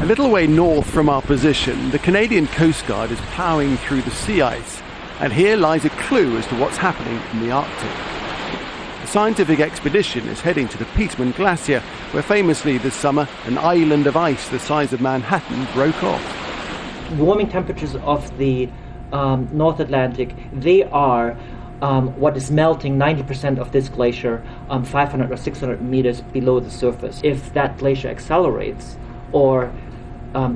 little way north from our position, the Canadian Coast Guard is ploughing through the sea ice, and here lies a clue as to what's happening in the Arctic. The scientific expedition is heading to the Peteman Glacier, where famously this summer an island of ice the size of Manhattan broke off. Warming temperatures of the North Atlantic, they are what is melting 90% of this glacier 500 or 600 meters below the surface. If that glacier accelerates or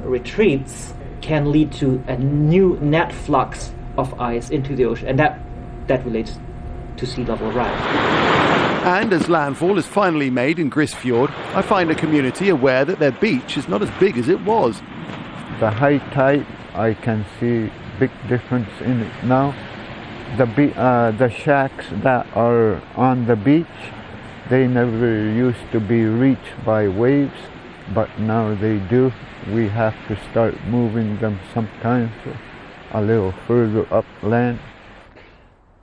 retreats, can lead to a new net flux of ice into the ocean, and that relates to sea level rise. And as landfall is finally made in GRISE Fjord, I find a community aware that their beach is not as big as it was. The high tide, I can see big difference in it now. The shacks that are on the beach, they never used to be reached by waves, but now they do. We have to start moving them sometimes a little further upland.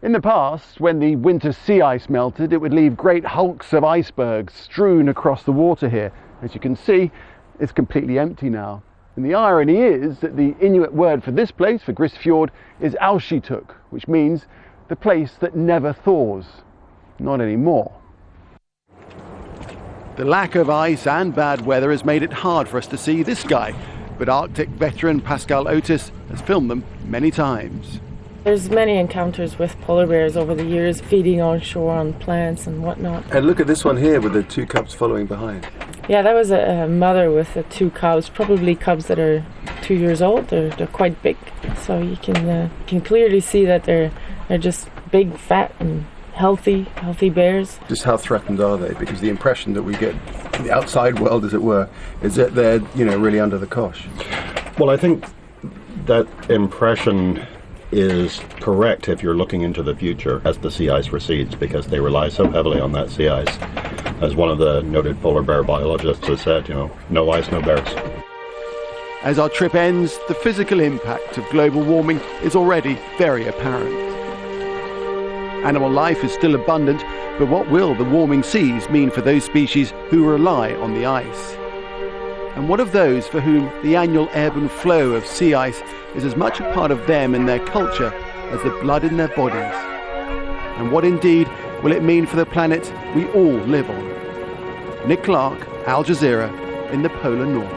In the past, when the winter sea ice melted, it would leave great hulks of icebergs strewn across the water here. As you can see, it's completely empty now. And the irony is that the Inuit word for this place, for GRISE Fjord, is Alshituk, which means the place that never thaws. Not anymore. The lack of ice and bad weather has made it hard for us to see this guy, but Arctic veteran Pascal Otis has filmed them many times. There's many encounters with polar bears over the years, feeding on shore on plants and whatnot. And look at this one here with the two cubs following behind. Yeah, that was a mother with the two cubs, probably cubs that are 2 years old. They're quite big, so you can clearly see that they're just big, fat, and healthy bears. Just how threatened are they? Because the impression that we get in the outside world, as it were, is that they're really under the cosh. Well, I think that impression is correct if you're looking into the future as the sea ice recedes, because they rely so heavily on that sea ice. As one of the noted polar bear biologists has said, no ice, no bears. As our trip ends, the physical impact of global warming is already very apparent. Animal life is still abundant, but what will the warming seas mean for those species who rely on the ice? And what of those for whom the annual ebb and flow of sea ice is as much a part of them and their culture as the blood in their bodies? And what indeed will it mean for the planet we all live on? Nick Clark, Al Jazeera, in the Polar North.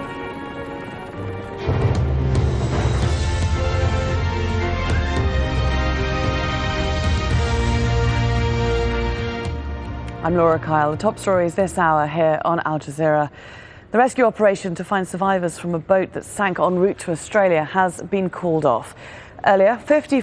I'm Laura Kyle. The top stories this hour here on Al Jazeera. The rescue operation to find survivors from a boat that sank en route to Australia has been called off. Earlier, 50